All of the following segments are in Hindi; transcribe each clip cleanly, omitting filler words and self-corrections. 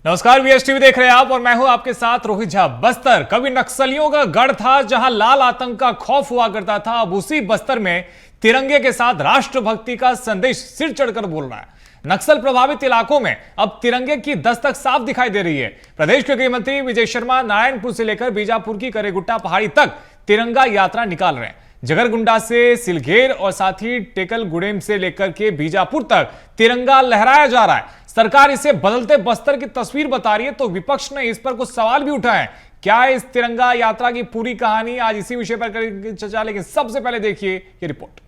नमस्कार, वीएस टीवी देख रहे हैं आप और मैं हूं आपके साथ रोहित झा। बस्तर कभी नक्सलियों का गढ़ था जहां लाल आतंक का खौफ हुआ करता था। अब उसी बस्तर में तिरंगे के साथ राष्ट्रभक्ति का संदेश सिर चढ़कर बोल रहा है। नक्सल प्रभावित इलाकों में अब तिरंगे की दस्तक साफ दिखाई दे रही है। प्रदेश के गृह मंत्री विजय शर्मा नारायणपुर से लेकर बीजापुर की करेगुट्टा पहाड़ी तक तिरंगा यात्रा निकाल रहे हैं। जगरगुंडा से सिलघेर और साथ ही टेकलगुडेम से लेकर के बीजापुर तक तिरंगा लहराया जा रहा है। सरकार इसे बदलते बस्तर की तस्वीर बता रही है, तो विपक्ष ने इस पर कुछ सवाल भी उठाए। क्या है इस तिरंगा यात्रा की पूरी कहानी, आज इसी विषय पर करेंगे चर्चा। लेकिन सबसे पहले देखिए ये रिपोर्ट।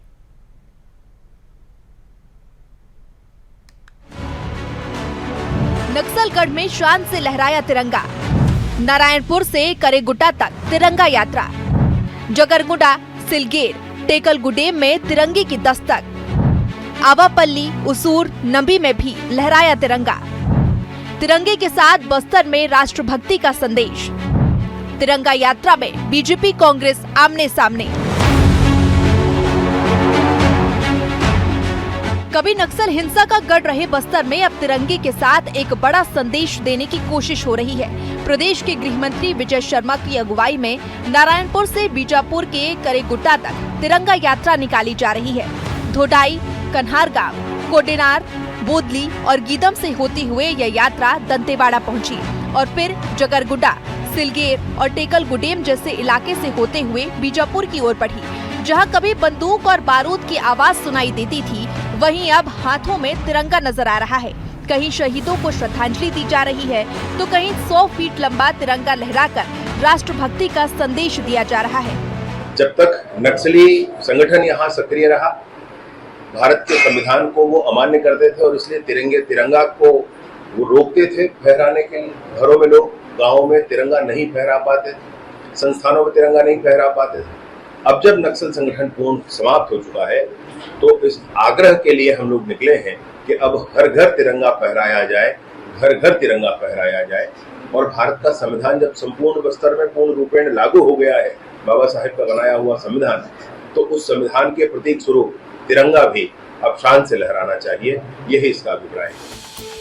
नक्सलगढ़ में शान से लहराया तिरंगा। नारायणपुर से करेगुट्टा तक तिरंगा यात्रा। जगरगुंडा, सिलघेर, टेकलगुडेम में तिरंगे की दस्तक। आवापल्ली, उसूर, नंबी में भी लहराया तिरंगा। तिरंगे के साथ बस्तर में राष्ट्रभक्ति का संदेश। तिरंगा यात्रा में बीजेपी कांग्रेस आमने सामने। कभी नक्सल हिंसा का गढ़ रहे बस्तर में अब तिरंगे के साथ एक बड़ा संदेश देने की कोशिश हो रही है। प्रदेश के गृह मंत्री विजय शर्मा की अगुवाई में नारायणपुर से बीजापुर के करेगुट्टा तक तिरंगा यात्रा निकाली जा रही है। धोडाई, कन्हारगांव, कोडेनार, बोदली और गीदम से होती हुए यह यात्रा दंतेवाड़ा पहुंची और फिर जगरगुंडा, सिलघेर और टेकलगुडेम जैसे इलाके से होते हुए बीजापुर की ओर बढ़ी। जहां कभी बंदूक और बारूद की आवाज सुनाई देती थी, वहीं अब हाथों में तिरंगा नजर आ रहा है। कहीं शहीदों को श्रद्धांजलि दी जा रही है, तो कहीं 100 फीट लंबा तिरंगा लहराकर राष्ट्रभक्ति का संदेश दिया जा रहा है। जब तक नक्सली संगठन यहाँ सक्रिय रहा, भारत के संविधान को वो अमान्य करते थे और इसलिए तिरंगा को वो रोकते थे फहराने के लिए। घरों में लोग, गाँव में तिरंगा नहीं फहरा पाते थे, संस्थानों में तिरंगा नहीं फहरा पाते थे। अब जब नक्सल संगठन पूर्ण समाप्त हो चुका है, तो इस आग्रह के लिए हम लोग निकले हैं कि अब हर घर तिरंगा फहराया जाए, घर घर तिरंगा फहराया जाए। और भारत का संविधान जब संपूर्ण बस्तर में पूर्ण रूपेण लागू हो गया है, बाबा साहेब का बनाया हुआ संविधान, तो उस संविधान के प्रतीक स्वरूप तिरंगा भी अब शान से लहराना चाहिए, यही इसका अभिप्राय है।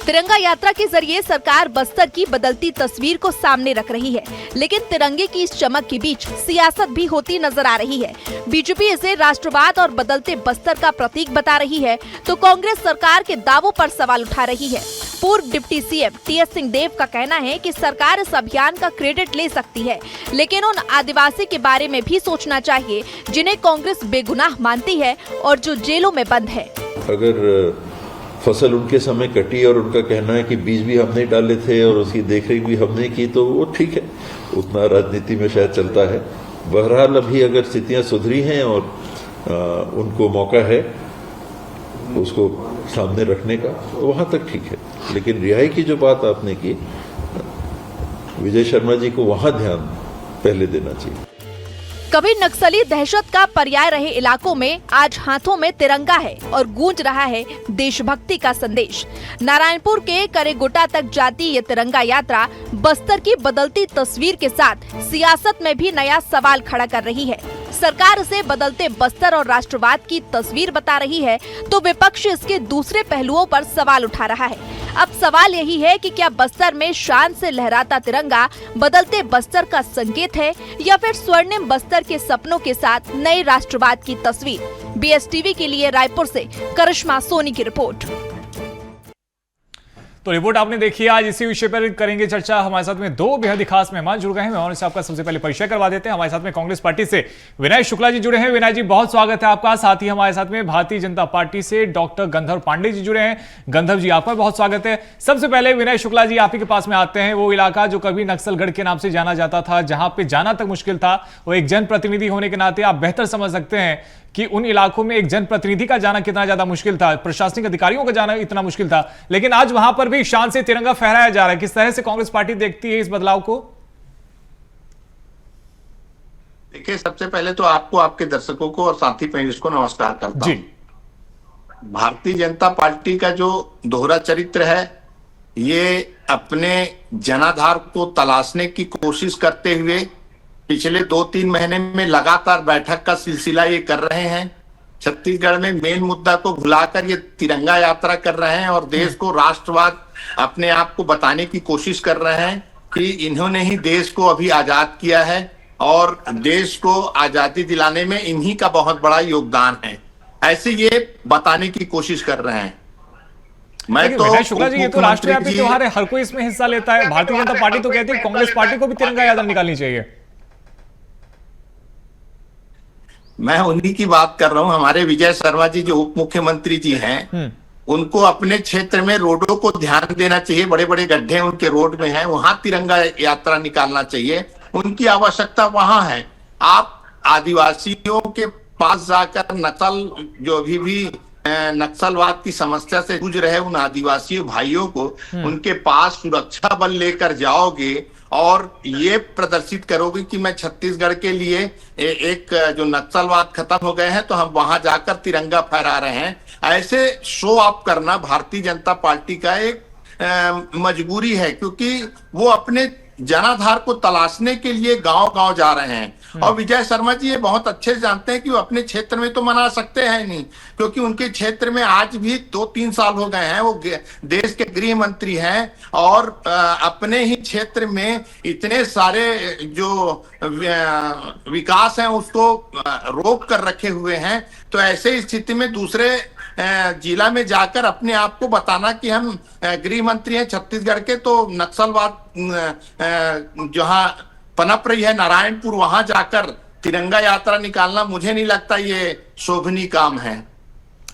तिरंगा यात्रा के जरिए सरकार बस्तर की बदलती तस्वीर को सामने रख रही है, लेकिन तिरंगे की इस चमक के बीच सियासत भी होती नजर आ रही है। बीजेपी इसे राष्ट्रवाद और बदलते बस्तर का प्रतीक बता रही है, तो कांग्रेस सरकार के दावों पर सवाल उठा रही है। पूर्व डिप्टी सीएम टीएस सिंहदेव का कहना है कि सरकार इस अभियान का क्रेडिट ले सकती है, लेकिन उन आदिवासी के बारे में भी सोचना चाहिए जिन्हें कांग्रेस बेगुनाह मानती है और जो जेलों में बंद है। अगर फसल उनके समय कटी और उनका कहना है कि बीज भी हमने डाले थे और उसकी देखरेख भी हमने की, तो वो ठीक है, उतना राजनीति में शायद चलता है। बहरहाल अभी अगर स्थितियां सुधरी हैं और उनको मौका है उसको सामने रखने का, तो वहां तक ठीक है। लेकिन रिहाई की जो बात आपने की, विजय शर्मा जी को वहां ध्यान पहले देना चाहिए। कभी नक्सली दहशत का पर्याय रहे इलाकों में आज हाथों में तिरंगा है और गूंज रहा है देशभक्ति का संदेश। नारायणपुर के करेगुट्टा तक जाती ये तिरंगा यात्रा बस्तर की बदलती तस्वीर के साथ सियासत में भी नया सवाल खड़ा कर रही है। सरकार इसे बदलते बस्तर और राष्ट्रवाद की तस्वीर बता रही है, तो विपक्ष इसके दूसरे पहलुओं पर सवाल उठा रहा है। अब सवाल यही है कि क्या बस्तर में शान से लहराता तिरंगा बदलते बस्तर का संकेत है, या फिर स्वर्णिम बस्तर के सपनों के साथ नए राष्ट्रवाद की तस्वीर। बीएस टीवी के लिए रायपुर से करिश्मा सोनी की रिपोर्ट। तो रिपोर्ट आपने देखी। आज इसी विषय पर करेंगे चर्चा। हमारे साथ में दो बेहद खास मेहमान जुड़ गए हैं, और इससे आपका सबसे पहले परिचय करवा देते हैं। हमारे साथ में कांग्रेस पार्टी से विनय शुक्ला जी जुड़े हैं। विनय जी, बहुत स्वागत है आपका। साथ ही हमारे साथ में भारतीय जनता पार्टी से डॉक्टर गंधर्व पांडे जी जुड़े हैं। गंधर्व जी, आपका बहुत स्वागत है। सबसे पहले विनय शुक्ला जी, आप ही के पास में आते हैं। वो इलाका जो कभी नक्सलगढ़ के नाम से जाना जाता था, जहां पे जाना तक मुश्किल था, वो एक जनप्रतिनिधि होने के नाते आप बेहतर समझ सकते हैं कि उन इलाकों में एक जनप्रतिनिधि का जाना कितना ज्यादा मुश्किल था, प्रशासनिक अधिकारियों का जाना इतना मुश्किल था, लेकिन आज वहां पर भी शान से तिरंगा फहराया जा रहा है। किस तरह से कांग्रेस पार्टी देखती है इस बदलाव को? देखिए, सबसे पहले तो आपको, आपके दर्शकों को और साथी पैनलिस्ट को नमस्कार करता हूं। भारतीय जनता पार्टी का जो दोहरा चरित्र है, ये अपने जनाधार को तलाशने की कोशिश करते हुए पिछले 2-3 महीने में लगातार बैठक का सिलसिला ये कर रहे हैं। छत्तीसगढ़ में मेन मुद्दा को भुलाकर ये तिरंगा यात्रा कर रहे हैं और देश को राष्ट्रवाद अपने आप को बताने की कोशिश कर रहे हैं कि इन्होंने ही देश को अभी आजाद किया है और देश को आजादी दिलाने में इन्हीं का बहुत बड़ा योगदान है, ऐसे ये बताने की कोशिश कर रहे हैं। मैं तो विनय शुक्ला जी, ये तो राष्ट्रव्यापी त्योहार है, हर कोई इसमें हिस्सा लेता है। भारतीय जनता पार्टी तो कहती है कांग्रेस पार्टी को भी तिरंगा यात्रा निकालनी चाहिए। मैं उन्हीं की बात कर रहा हूं। हमारे विजय शर्मा जी जो उप मुख्यमंत्री जी हैं, उनको अपने क्षेत्र में रोडों को ध्यान देना चाहिए। बड़े बड़े गड्ढे उनके रोड में हैं, वहां तिरंगा यात्रा निकालना चाहिए। उनकी आवश्यकता वहां है। आप आदिवासियों के पास जाकर नक्सल जो अभी भी नक्सलवाद की समस्या से जूझ रहे उन आदिवासी भाइयों को उनके पास सुरक्षा बल लेकर जाओगे और ये प्रदर्शित करोगे कि मैं छत्तीसगढ़ के लिए एक जो नक्सलवाद खत्म हो गए हैं तो हम वहां जाकर तिरंगा फहरा रहे हैं, ऐसे शो ऑफ करना भारतीय जनता पार्टी का एक मजबूरी है, क्योंकि वो अपने जनाधार को तलाशने के लिए गांव गांव जा रहे हैं। और विजय शर्मा जी ये बहुत अच्छे से जानते हैं कि वो अपने क्षेत्र में तो मना सकते हैं नहीं, क्योंकि उनके क्षेत्र में आज भी 2-3 साल हो गए हैं, वो देश के गृह मंत्री हैं और अपने ही क्षेत्र में इतने सारे जो विकास हैं उसको रोक कर रखे हुए हैं। तो ऐसे स्थिति में दूसरे जिला में जाकर अपने आप को बताना कि हम गृह मंत्री हैं छत्तीसगढ़ के, तो नक्सलवाद जहां पनप रही है नारायणपुर, वहां जाकर तिरंगा यात्रा निकालना मुझे नहीं लगता ये शोभनीय काम है।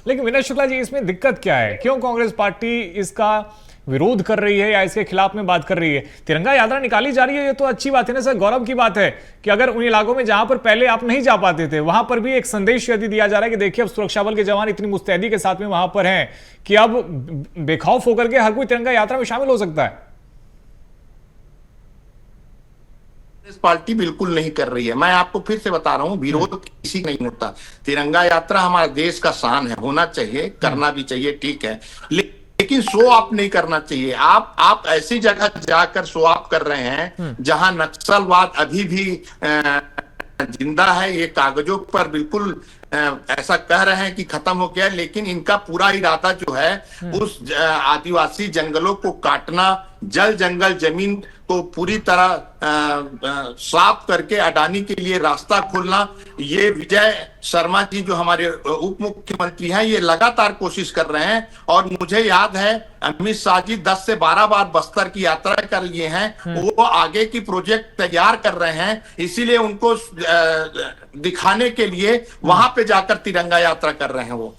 लेकिन विनय शुक्ला जी, इसमें दिक्कत क्या है? क्यों कांग्रेस पार्टी इसका विरोध कर रही है या इसके खिलाफ में बात कर रही है? तिरंगा यात्रा निकाली जा रही है, ये तो अच्छी बात है ना सर, गौरव की बात है कि अगर उन इलाकों में जहां पर पहले आप नहीं जा पाते थे वहां पर भी एक संदेश यदि दिया जा रहा है कि देखिए अब सुरक्षा बल के जवान इतनी मुस्तैदी के साथ में वहां पर हैं कि अब बेखौफ होकर के हर कोई तिरंगा यात्रा में शामिल हो सकता है। पार्टी बिल्कुल नहीं कर रही है। मैं आपको फिर से बता रहा हूं, विरोध किसी का नहीं होता। तिरंगा यात्रा हमारे देश का शान है, होना चाहिए, करना भी चाहिए, ठीक है, लेकिन शो ऑफ नहीं करना चाहिए। आप ऐसी जगह जाकर शो ऑफ कर रहे हैं जहां नक्सलवाद अभी भी जिंदा है। ये कागजों पर बिल्कुल ऐसा कह रहे हैं कि खत्म हो गया, लेकिन इनका पूरा इरादा जो है उस आदिवासी जंगलों को काटना, जल जंगल जमीन को पूरी तरह साफ करके अडानी के लिए रास्ता खोलना। ये विजय शर्मा जी जो हमारे उप मुख्यमंत्री हैं, ये लगातार कोशिश कर रहे हैं। और मुझे याद है अमित शाह जी 10 से 12 बार बस्तर की यात्रा कर लिए हैं। वो आगे की प्रोजेक्ट तैयार कर रहे हैं, इसीलिए उनको दिखाने के लिए वहां पे जाकर तिरंगा यात्रा कर रहे हैं वो।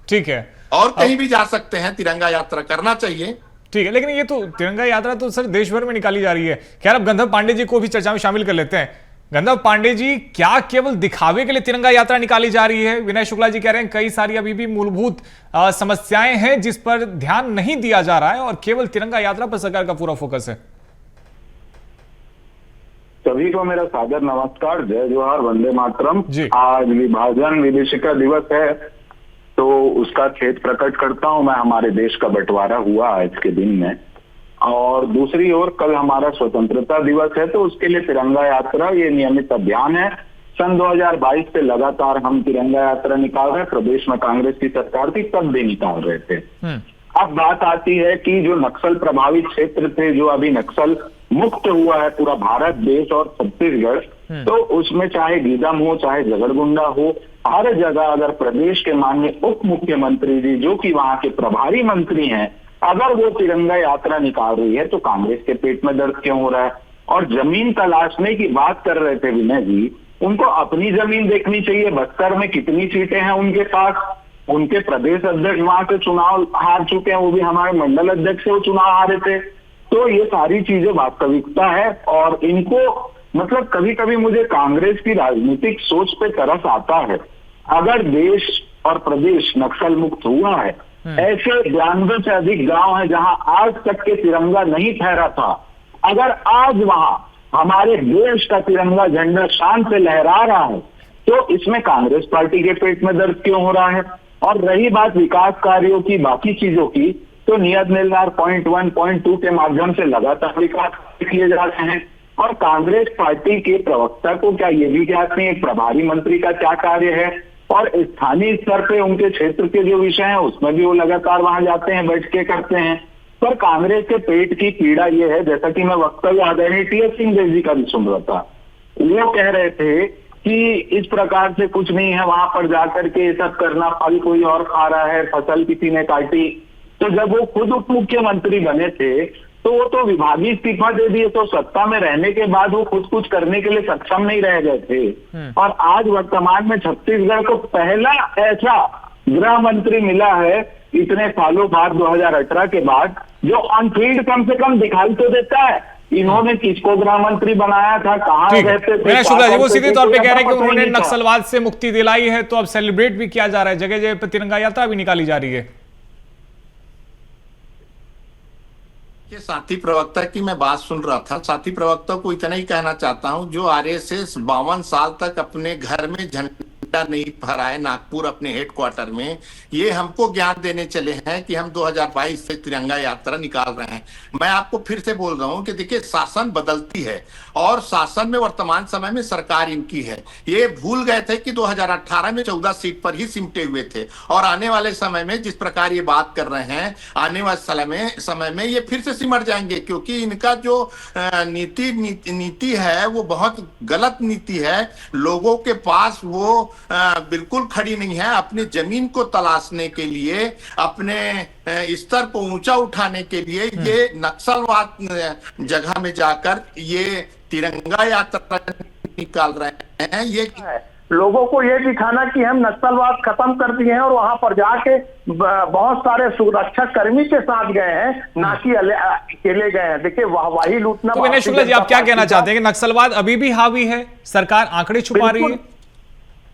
ठीक है, और कहीं भी जा सकते हैं, तिरंगा यात्रा करना चाहिए, ठीक है। लेकिन ये तो तिरंगा यात्रा तो सर देश भर में निकाली जा रही है। खैर, अब गंधर्व पांडे जी को भी चर्चा में शामिल कर लेते हैं। गंधर्व पांडे जी, क्या केवल दिखावे के लिए तिरंगा यात्रा निकाली जा रही है? विनय शुक्ला जी कह रहे हैं कई सारी अभी भी मूलभूत समस्याएं हैं जिस पर ध्यान नहीं दिया जा रहा है और केवल तिरंगा यात्रा पर सरकार का पूरा फोकस है। सभी को मेरा सादर नमस्कार, जय जोहार, वंदे मातरम। जी। आज विभाजन विदेशिका दिवस है, तो उसका खेद प्रकट करता हूं मैं। हमारे देश का बंटवारा हुआ आज के दिन में, और दूसरी ओर कल हमारा स्वतंत्रता दिवस है, तो उसके लिए तिरंगा यात्रा ये नियमित अभियान है। सन 2022 से लगातार हम तिरंगा यात्रा निकाल रहे हैं। प्रदेश में कांग्रेस की सरकार थी तब भी निकाल रहे थे। अब बात आती है कि जो नक्सल प्रभावित क्षेत्र थे, जो अभी नक्सल मुक्त हुआ है पूरा भारत देश और छत्तीसगढ़, तो उसमें चाहे गीदम हो चाहे झगड़गुंडा हो, हर जगह अगर प्रदेश के माननीय उप मुख्यमंत्री जी जो कि वहां के प्रभारी मंत्री हैं, अगर वो तिरंगा यात्रा निकाल रही है तो कांग्रेस के पेट में दर्द क्यों हो रहा है? और जमीन तलाशने की बात कर रहे थे विनय जी, उनको अपनी जमीन देखनी चाहिए। बस्तर में कितनी सीटें हैं उनके पास? उनके प्रदेश अध्यक्ष वहां से चुनाव हार चुके हैं, वो भी हमारे मंडल अध्यक्ष से वो चुनाव हारे थे। तो ये सारी चीजें वास्तविकता है, और इनको मतलब कभी कभी मुझे कांग्रेस की राजनीतिक सोच पे तरस आता है। अगर देश और प्रदेश नक्सल मुक्त हुआ है, ऐसे 92 से अधिक गांव हैं जहां आज तक के तिरंगा नहीं फहरा था, अगर आज वहां हमारे देश का तिरंगा झंडा शान से लहरा रहा है, तो इसमें कांग्रेस पार्टी के पेट में दर्द क्यों हो रहा है? और रही बात विकास कार्यों की, बाकी चीजों की, तो नियत निर्धार पॉइंट 1, पॉइंट 2 के माध्यम से लगातार विकास किए जा रहे हैं। और कांग्रेस पार्टी के प्रवक्ता को क्या ये भी ज्ञात नहीं प्रभारी मंत्री का क्या कार्य है? और स्थानीय स्तर पे उनके क्षेत्र के जो विषय हैं उसमें भी वो लगातार वहां जाते हैं, बैठ के करते हैं। पर कांग्रेस के पेट की पीड़ा ये है, जैसा कि मैं वक्तव्य आदरणीय टी.एस. सिंहदेव जी का भी सुन रहा था, वो कह रहे थे कि इस प्रकार से कुछ नहीं है, वहां पर जाकर के ये सब करना, फल कोई और खा रहा है, फसल किसी ने काटी। तो जब वो खुद उप मुख्यमंत्री बने थे तो वो तो विभागीय इस्तीफा दे दिए, तो सत्ता में रहने के बाद वो खुद कुछ करने के लिए सक्षम नहीं रह गए थे। और आज वर्तमान में छत्तीसगढ़ को पहला ऐसा गृह मंत्री मिला है इतने सालों बाद, 2018 के बाद, जो ऑन फील्ड कम से कम दिखाई तो देता है। इन्होंने किसको गृह मंत्री बनाया था, कहाँ रहते थे, शुक्ला जी वो सीधे तौर पे कह रहे हैं कि उन्होंने नक्सलवाद से मुक्ति दिलाई है, तो अब सेलिब्रेट भी किया जा रहा है, जगह जगह पर तिरंगा यात्रा भी निकाली जा रही है। के साथी प्रवक्ता की मैं बात सुन रहा था। साथी प्रवक्ता को इतना ही कहना चाहता हूं, जो आरएसएस 52 साल तक अपने घर में झंडा नहीं फहराए नागपुर अपने हेडक्वार्टर में, ये हमको ज्ञान देने चले हैं कि हम 2022 से तिरंगा यात्रा निकाल रहे हैं। मैं आपको फिर से बोल रहा हूं कि देखिए शासन बदलती है और शासन में वर्तमान समय में सरकार इनकी है। ये भूल गए थे कि 2018 में 14 सीट पर ही सिमटे हुए थे और आने वाले समय में जिस प्रकार ये बात कर रहे हैं, आने वाले समय में ये फिर से सिमट जाएंगे, क्योंकि इनका जो नीति है वो बहुत गलत नीति है। लोगों के पास वो बिल्कुल खड़ी नहीं है। अपने जमीन को तलाशने के लिए, अपने स्तर को ऊंचा उठाने के लिए ये नक्सलवाद जगह में जाकर ये तिरंगा यात्रा निकाल रहे हैं। ये लोगों को ये दिखाना कि हम नक्सलवाद खत्म कर दिए हैं और वहां पर जाके बहुत सारे सुरक्षा कर्मी के साथ गए हैं, ना कि अकेले गए हैं। देखिए वाहवाही लूटना। तो विनय शुक्ला जी आप क्या कहना चाहते हैं कि नक्सलवाद अभी भी हावी है, सरकार आंकड़े छुपा रही है?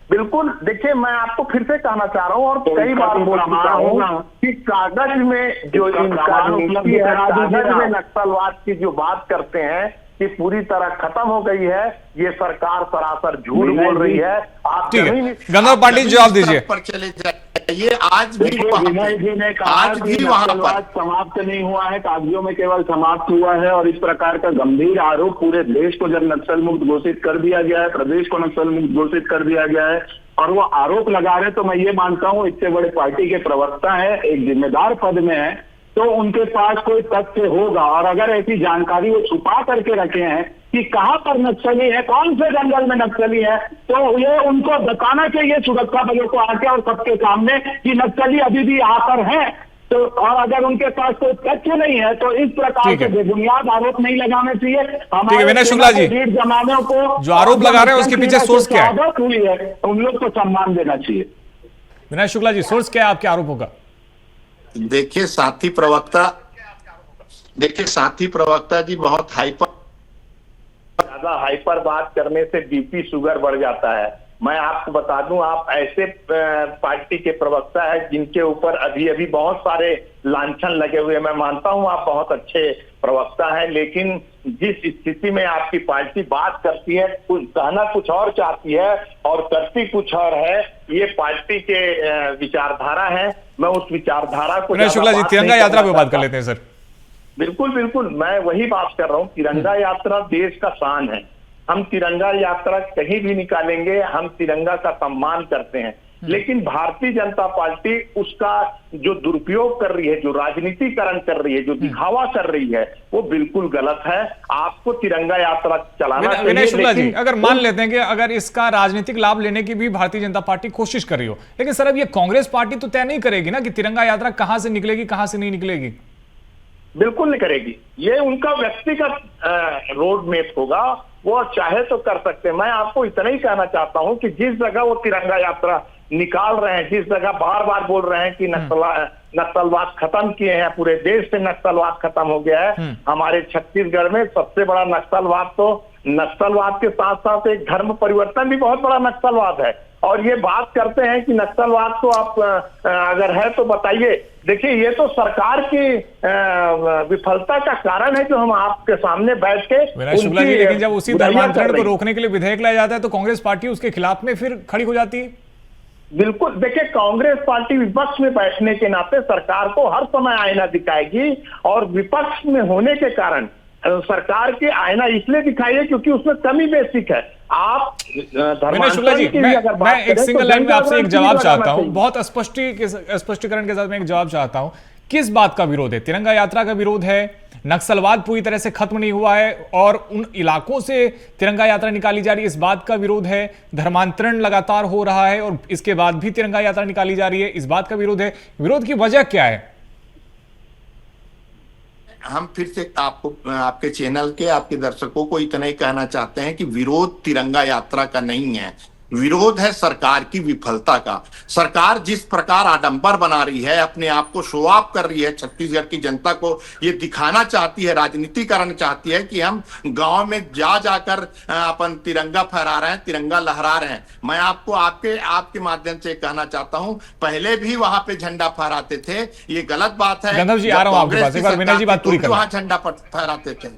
बिल्कुल, देखिए मैं आपको फिर से कहना चाह रहा हूँ और कई बार बोल रहा हूँ कि कागज में जो इनका नीति है, कागज में नक्सलवाद की जो बात करते हैं कि पूरी तरह खत्म हो गई है, ये सरकार सरासर झूठ बोल रही है। आप गंधर्व पाटिल जवाब दीजिए। पर चले जाइए, आज भी विनय जी ने कहा आज भी वहां पर समाप्त नहीं हुआ है, कागजों में केवल समाप्त हुआ है। और इस प्रकार का गंभीर आरोप पूरे देश को जब नक्सल मुक्त घोषित कर दिया गया है, प्रदेश को नक्सल मुक्त घोषित कर दिया गया है और वो आरोप लगा रहे, तो मैं ये मानता हूँ इतने बड़े पार्टी के प्रवक्ता है, एक जिम्मेदार पद में है, तो उनके पास कोई तथ्य होगा। और अगर ऐसी जानकारी वो छुपा करके रखे हैं कि कहां पर नक्सली है, कौन से जंगल में नक्सली है, तो ये उनको बताना चाहिए सुरक्षा बलों को आके और सबके सामने कि नक्सली अभी भी यहाँ पर है। तो और अगर उनके पास कोई तथ्य नहीं है तो इस प्रकार के बेबुनियाद आरोप नहीं लगाने चाहिए। हमारे विनय शुक्ला जी, जमानों को जो आरोप लगा रहे हैं उसके पीछे सोर्स क्या है? हुई है, उन लोग को सम्मान देना चाहिए। विनय शुक्ला जी, सोर्स क्या है आपके आरोपों का? देखिए साथी प्रवक्ता जी बहुत ज्यादा हाइपर बात करने से बीपी शुगर बढ़ जाता है। मैं आपको बता दूं, आप ऐसे पार्टी के प्रवक्ता है जिनके ऊपर अभी अभी बहुत सारे लांछन लगे हुए। मैं मानता हूं आप बहुत अच्छे प्रवक्ता हैं, लेकिन जिस स्थिति में आपकी पार्टी बात करती है, कुछ कहना कुछ और चाहती है और करती कुछ और है, ये पार्टी के विचारधारा है। मैं उस विचारधारा को शुक्ला जी तिरंगा यात्रा पे बात कर लेते हैं सर। बिल्कुल बिल्कुल, मैं वही बात कर रहा हूँ। तिरंगा यात्रा देश का शान है। हम तिरंगा यात्रा कहीं भी निकालेंगे, हम तिरंगा का सम्मान करते हैं। लेकिन भारतीय जनता पार्टी उसका जो दुरुपयोग कर रही है, जो राजनीतिकरण कर रही है, जो दिखावा कर रही है, वो बिल्कुल गलत है। आपको तिरंगा यात्रा चलाना चाहिए। विनय शुक्ला जी, अगर मान लेते हैं कि अगर इसका राजनीतिक लाभ लेने की भी भारतीय जनता पार्टी कोशिश कर रही हो, लेकिन सर अब ये कांग्रेस पार्टी तो तय नहीं करेगी ना कि तिरंगा यात्रा कहां से निकलेगी, कहां से नहीं निकलेगी? बिल्कुल नहीं करेगी। ये उनका व्यक्तिगत रोड मैप होगा, वो चाहे तो कर सकते हैं। मैं आपको इतना ही कहना चाहता हूं कि जिस जगह वो तिरंगा यात्रा निकाल रहे हैं, जिस जगह बार बार बोल रहे हैं कि नक्सलवाद खत्म किए हैं, पूरे देश से नक्सलवाद खत्म हो गया है, हमारे छत्तीसगढ़ में सबसे बड़ा नक्सलवाद तो नक्सलवाद के साथ साथ एक धर्म परिवर्तन भी बहुत बड़ा नक्सलवाद है। और ये बात करते हैं कि नक्सलवाद तो आप अगर है तो बताइए। देखिए ये तो सरकार की विफलता का कारण है जो हम आपके सामने बैठ के। शुक्ला जी, लेकिन जब उसी धर्मांतरण को रोकने के लिए विधेयक लाया जाता है तो कांग्रेस पार्टी उसके खिलाफ में फिर खड़ी हो जाती है। बिल्कुल, देखिए कांग्रेस पार्टी विपक्ष में बैठने के नाते सरकार को हर समय आईना दिखाएगी और विपक्ष में होने के कारण सरकार के आईना इसलिए दिखाइए क्योंकि उसमें कमी बेसिक है। आप शुक्ला जी, मैं एक सिंगल लाइन में आपसे एक जवाब चाहता हूं, बहुत स्पष्टीकरण के साथ मैं एक जवाब चाहता हूं किस बात का विरोध है? तिरंगा यात्रा का विरोध है, नक्सलवाद पूरी तरह से खत्म नहीं हुआ है और उन इलाकों से तिरंगा यात्रा निकाली जा रही है, इस बात का विरोध है, धर्मांतरण लगातार हो रहा है और इसके बाद भी तिरंगा यात्रा निकाली जा रही है, इस बात का विरोध है। विरोध की वजह क्या है? हम फिर से आपको, आपके चैनल के, आपके दर्शकों को इतना ही कहना चाहते हैं कि विरोध तिरंगा यात्रा का नहीं है, विरोध है सरकार की विफलता का। सरकार जिस प्रकार आडंबर बना रही है, अपने आप को शो ऑफ कर रही है, छत्तीसगढ़ की जनता को ये दिखाना चाहती है, राजनीतिकरण चाहती है कि हम गांव में जा जाकर अपन तिरंगा फहरा रहे हैं, तिरंगा लहरा रहे हैं। मैं आपको आपके माध्यम से कहना चाहता हूं, पहले भी वहां पे झंडा फहराते थे, ये गलत बात है। गंधर्व जी, आ रहा हूं आपके पास, एक बार विनय जी बात पूरी करें। वहां झंडा फहराते थे।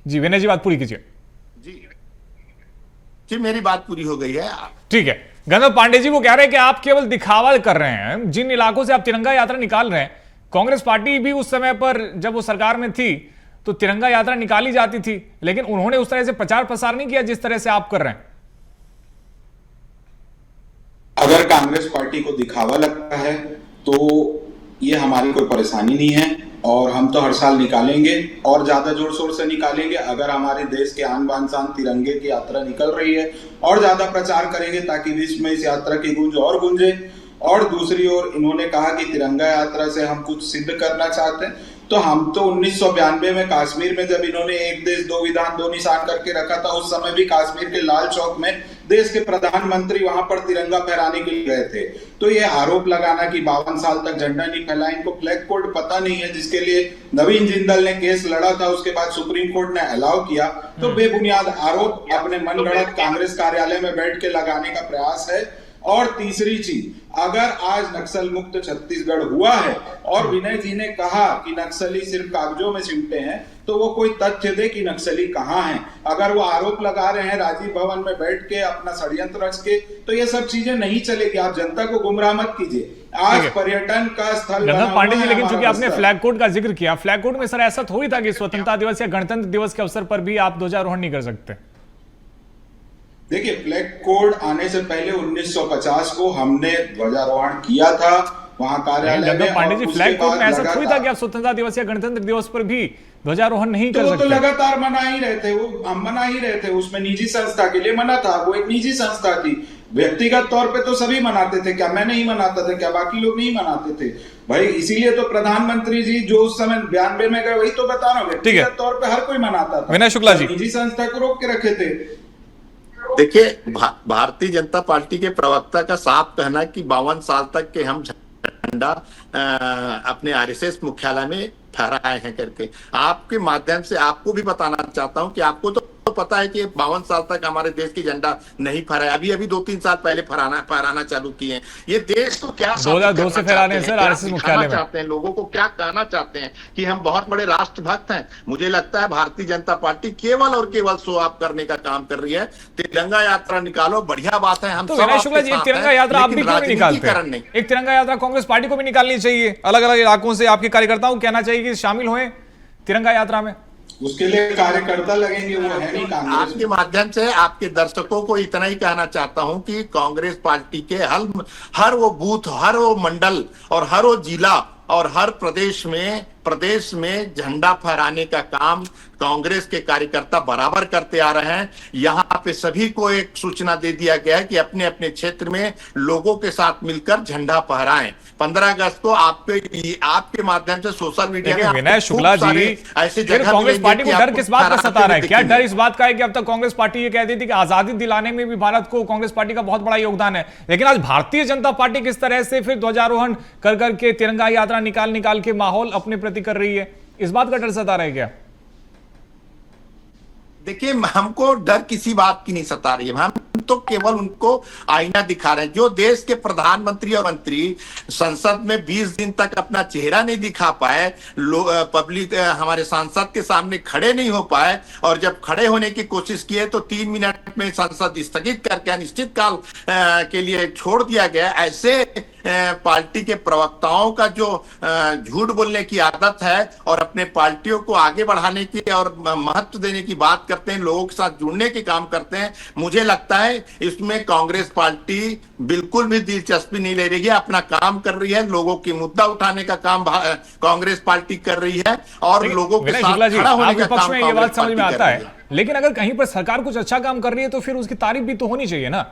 जी विनय जी बात पूरी कीजिए। जी मेरी बात पूरी हो गई है। ठीक है। गंधर्व पांडे जी वो कह रहे हैं कि आप केवल दिखावा कर रहे हैं, जिन इलाकों से आप तिरंगा यात्रा निकाल रहे हैं, कांग्रेस पार्टी भी उस समय पर जब वो सरकार में थी तो तिरंगा यात्रा निकाली जाती थी, लेकिन उन्होंने उस तरह से प्रचार प्रसार नहीं किया जिस तरह से आप कर रहे हैं। अगर कांग्रेस पार्टी को दिखावा लगता है तो ये हमारी कोई परेशानी नहीं है और हम तो हर साल निकालेंगे और ज्यादा जोर शोर से निकालेंगे। अगर हमारे देश के आन बान शान तिरंगे की यात्रा निकल रही है और ज्यादा प्रचार करेंगे ताकि विश्व में इस यात्रा की गूंज और गूंजे। और दूसरी ओर इन्होंने कहा कि तिरंगा यात्रा से हम कुछ सिद्ध करना चाहते हैं, तो हम तो 1992 में कश्मीर में जब इन्होंने एक देश दो विधान दो निशान करके रखा था, उस समय भी कश्मीर के लाल चौक में देश के प्रधानमंत्री वहां पर तिरंगा फहराने के लिए गए थे। तो ये आरोप लगाना कि 52 साल तक झंडा नहीं फहराया, इनको फ्लैग कोड पता नहीं है, जिसके लिए नवीन जिंदल ने केस लड़ा था, उसके बाद सुप्रीम कोर्ट ने अलाउ किया। तो बेबुनियाद आरोप अपने मनगढ़ंत कांग्रेस कार्यालय में बैठ के लगाने का प्रयास है। और तीसरी चीज, अगर आज नक्सल मुक्त छत्तीसगढ़ हुआ है और विनय जी ने कहा कि नक्सली सिर्फ कागजों में सिमटे हैं, तो वो कोई तथ्य दे कि नक्सली कहाँ हैं। अगर वो आरोप लगा रहे हैं राजीव भवन में बैठ के अपना षड्यंत्र रच के, तो ये सब चीजें नहीं चलेगी। आप जनता को गुमराह मत कीजिए। आज पर्यटन का स्थल गंधर्व पांडे जी, लेकिन चूंकि आपने फ्लैग कोड का जिक्र किया, फ्लैग कोड में सर ऐसा थोड़ी था कि स्वतंत्रता दिवस या गणतंत्र दिवस के अवसर पर भी आप ध्वजारोहण नहीं कर सकते। देखिए, फ्लैग कोड आने से पहले 1950 को हमने ध्वजारोहण किया था वहां कार्यालय में। पांडे जी, फ्लैग कोड में ऐसा थोड़ी था कि आप स्वतंत्रता दिवस या गणतंत्र दिवस पर भी ध्वजारोहण नहीं कर सकते। तो लगातार मना ही रहे थे, वो हम मना ही रहे थे। उसमें निजी संस्था के लिए मना था, वो एक निजी संस्था थी। व्यक्तिगत तौर पे तो सभी मनाते थे, क्या मैं नहीं मनाता था? क्या बाकी लोग नहीं मनाते थे? भाई इसीलिए तो प्रधानमंत्री जी जो उस समय 92 में गए, वही तो बता रहा हूँ, व्यक्तिगत तौर पे हर कोई मनाता था। विनय शुक्ला जी, निजी संस्था को रोक के रखे थे। देखिए, भारतीय जनता पार्टी के प्रवक्ता का साफ कहना कि 52 साल तक के हम झंडा अपने आरएसएस मुख्यालय में फहराए हैं करके, आपके माध्यम से आपको भी बताना चाहता हूं कि आपको तो पता है कि 52 साल तक हमारे देश की झंडा नहीं फहराया, अभी 2-3 साल पहले फहराना चालू किए हैं। ये देश को क्या 2002 से फहराने सर आरएसएस मुख्यालय में चाहते हैं, लोगों को क्या कहना चाहते हैं कि हम बहुत बड़े राष्ट्रभक्त हैं। मुझे लगता है भारतीय जनता पार्टी केवल और केवल शो ऑफ करने का काम कर रही है। तिरंगा यात्रा निकालो, बढ़िया बात है, हम तो विनय शुक्ला जी, तिरंगा यात्रा आप भी क्यों नहीं निकालते? एक तिरंगा यात्रा कांग्रेस पार्टी को भी निकालनी चाहिए, अलग अलग इलाकों से आपके कार्यकर्ताओं को कहना चाहिए कि शामिल हों तिरंगा यात्रा में। उसके लिए कार्यकर्ता लगेंगे, वो है नहीं कांग्रेस। आपके माध्यम से आपके दर्शकों को इतना ही कहना चाहता हूं कि कांग्रेस पार्टी के हर वो बूथ, हर वो मंडल और हर वो जिला और हर प्रदेश में झंडा फहराने का काम कांग्रेस के कार्यकर्ता बराबर करते आ रहे हैं। यहाँ पे सभी को एक सूचना दे दिया गया है कि अपने अपने क्षेत्र में लोगों के साथ मिलकर झंडा फहराएं। 15 अगस्त को आपके माध्यम से सोशल मीडिया में विनय शुक्ला जी, ऐसे जगह कांग्रेस पार्टी को डर किस बात का सता रहा है? क्या डर इस बात का है कि अब तक कांग्रेस पार्टी ये कहती थी कि आजादी दिलाने में भी भारत को कांग्रेस पार्टी का बहुत बड़ा योगदान है, लेकिन आज भारतीय जनता पार्टी किस तरह से फिर ध्वजारोहण कर करके तिरंगा यात्रा निकाल के माहौल अपने प्रति कर रही है, इस बात का डर सता रहा है क्या? देखिए, हमको डर किसी बात की नहीं सता रही है, हम तो केवल उनको आईना दिखा रहे हैं। जो देश के प्रधानमंत्री और मंत्री संसद में 20 दिन तक अपना चेहरा नहीं दिखा पाए, पब्लिक हमारे सांसद के सामने खड़े नहीं हो पाए, और जब खड़े होने की कोशिश किए तो 3 मिनट में संसद स्थगित करके अनिश्चित काल के लिए छोड़ दिया गया। ऐसे पार्टी के प्रवक्ताओं का जो झूठ बोलने की आदत है और अपने पार्टियों को आगे बढ़ाने की और महत्व देने की बात करते हैं, लोगों के साथ जुड़ने के काम करते हैं, मुझे लगता है इसमें कांग्रेस पार्टी बिल्कुल भी दिलचस्पी नहीं ले रही है, अपना काम कर रही है। लोगों की मुद्दा उठाने का काम कांग्रेस पार्टी कर रही है और लोगों के साथ खड़ा होने का काम ये बात समझ में आता है, लेकिन अगर कहीं पर सरकार कुछ अच्छा काम कर रही है तो फिर उसकी तारीफ भी तो होनी चाहिए ना।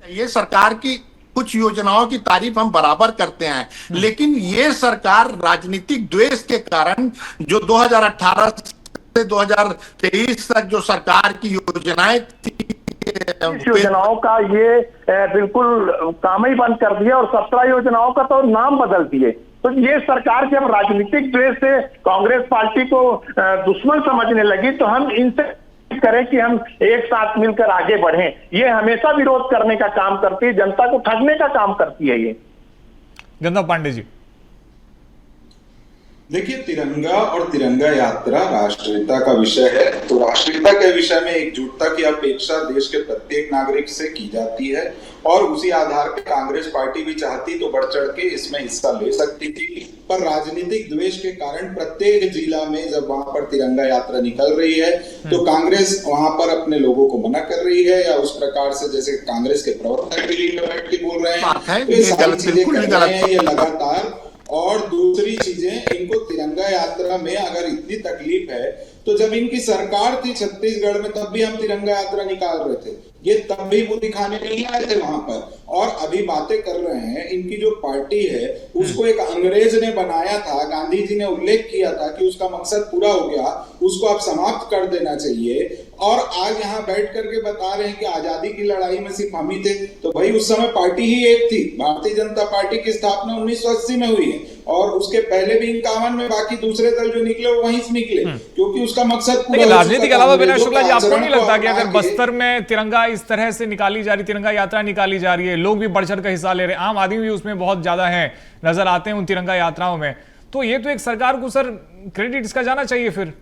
ये सरकार की कुछ योजनाओं की तारीफ हम बराबर करते हैं, लेकिन ये सरकार राजनीतिक द्वेष के कारण जो 2018 से 2023 तक जो सरकार की योजनाएं थी, इस योजनाओं का ये बिल्कुल काम ही बंद कर दिया और 17 योजनाओं का तो नाम बदल दिए। तो ये सरकार जब राजनीतिक द्वेष से कांग्रेस पार्टी को दुश्मन समझने लगी तो हम इनसे करें कि हम एक साथ मिलकर आगे बढ़ें। ये हमेशा विरोध करने का काम करती है, जनता को ठगने का काम करती है। ये गंधर्व पांडे जी, देखिए, तिरंगा और तिरंगा यात्रा राष्ट्रीयता का विषय है, तो राष्ट्रीयता के विषय में एकजुटता की अपेक्षा देश के प्रत्येक नागरिक से की जाती है और उसी आधार पर कांग्रेस पार्टी भी चाहती तो बढ़ चढ़ के इसमें हिस्सा ले सकती थी, पर राजनीतिक द्वेष के कारण प्रत्येक जिला में जब वहां पर तिरंगा यात्रा निकल रही है तो कांग्रेस वहां पर अपने लोगों को मना कर रही है, या उस प्रकार से जैसे कांग्रेस के प्रवक्ता दिल्ली में बैठ के बोल रहे हैं, ये सारी चीजें कर रहे हैं ये लगातार। और दूसरी चीजें, इनको तिरंगा यात्रा में अगर इतनी तकलीफ है तो जब इनकी सरकार थी छत्तीसगढ़ में तब भी हम तिरंगा यात्रा निकाल रहे थे, ये तब भी वो दिखाने नहीं आए थे वहां पर। और अभी बातें कर रहे हैं, इनकी जो पार्टी है उसको एक अंग्रेज ने बनाया था, गांधी जी ने उल्लेख किया था कि उसका मकसद पूरा हो गया, उसको अब समाप्त कर देना चाहिए। और आज यहाँ बैठ करके बता रहे हैं कि आजादी की लड़ाई में सिर्फ हम ही थे, तो भाई उस समय पार्टी ही एक थी। भारतीय जनता पार्टी की स्थापना 1980 में हुई है और उसके पहले भी 51 में बाकी दूसरे दल जो निकले वो वहीं से निकले, क्योंकि उसका मकसद पूरा। राजनीति के अलावा विनय शुक्ला जी, आपको नहीं लगता कि अगर बस्तर में तिरंगा इस तरह से निकाली जा रही, तिरंगा यात्रा निकाली जा रही है, लोग भी बढ़ चढ़ कर हिस्सा ले रहे हैं, आम आदमी भी उसमें बहुत ज्यादा है नजर आते हैं उन तिरंगा यात्राओं में, तो ये तो एक सरकार को सर क्रेडिट इसका जाना चाहिए फिर।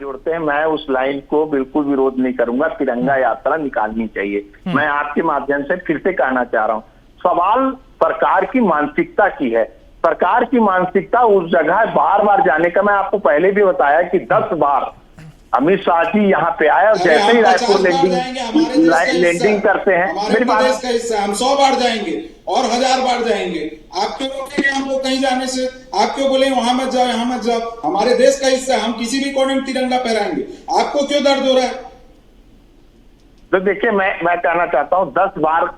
जोड़ते हैं, मैं उस लाइन को बिल्कुल विरोध नहीं करूंगा, तिरंगा यात्रा निकालनी चाहिए। मैं आपके माध्यम से फिर से कहना चाह रहा हूं, सवाल सरकार की मानसिकता की है। सरकार की मानसिकता उस जगह बार बार जाने का, मैं आपको पहले भी बताया कि 10 बार अमित शाह जी यहाँ पे आए और जैसे ही रायपुर लैंडिंग करते हैं, मेरी बात, हम 100 बार जाएंगे और 1000 बार जाएंगे, आप क्यों रोकेंगे हमको कहीं जाने से? आप क्यों बोले वहां मत जाओ यहाँ मत जाओ? हमारे देश का हिस्सा, हम किसी भी कोने में तिरंगा फहराएंगे, आपको क्यों दर्द हो रहा है? तो देखिए, मैं कहना चाहता हूँ 10 बार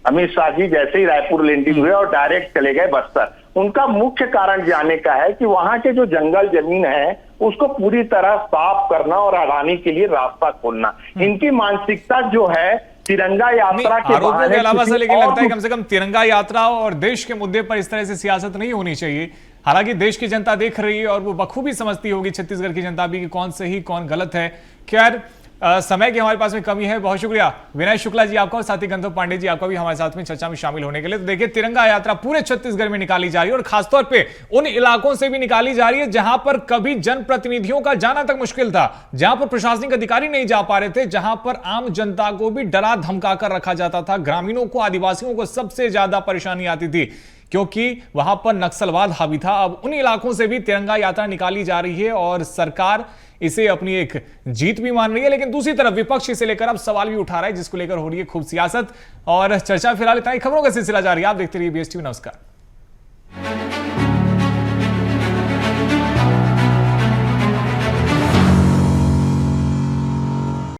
अमित शाह जी जैसे ही रायपुर लैंडिंग हुए और डायरेक्ट चले गए बस्तर। उनका मुख्य कारण जाने का है कि वहां के जो जंगल जमीन है उसको पूरी तरह साफ करना और अडानी के लिए रास्ता खोलना। इनकी मानसिकता जो है तिरंगा यात्रा के आरोपों के अलावा से, लेकिन लगता है कम से कम तिरंगा यात्रा और देश के मुद्दे पर इस तरह से सियासत नहीं होनी चाहिए। हालांकि देश की जनता देख रही है और वो बखूबी समझती होगी, छत्तीसगढ़ की जनता भी, कि कौन सही कौन गलत है। खैर, समय की हमारे पास में कमी है। बहुत शुक्रिया विनय शुक्ला जी आपका और साथ ही गंधर्व पांडे जी आपका भी हमारे साथ में चर्चा में शामिल होने के लिए। तो देखिए, तिरंगा यात्रा पूरे छत्तीसगढ़ में निकाली जा रही है और खासतौर पे उन इलाकों से भी निकाली जा रही है जहां पर कभी जनप्रतिनिधियों का जाना तक मुश्किल था, जहां पर प्रशासनिक अधिकारी नहीं जा पा रहे थे, जहां पर आम जनता को भी डरा धमका कर रखा जाता था। ग्रामीणों को, आदिवासियों को सबसे ज्यादा परेशानी आती थी क्योंकि वहां पर नक्सलवाद हावी था। अब उन इलाकों से भी तिरंगा यात्रा निकाली जा रही है और सरकार इसे अपनी एक जीत भी मान रही है, लेकिन दूसरी तरफ विपक्ष इसे लेकर अब सवाल भी उठा रहा है, जिसको लेकर हो रही है खूब सियासत और चर्चा। फिलहाल इतना ही, खबरों का सिलसिला जारी है। आप देखते रहिए BSTV। नमस्कार।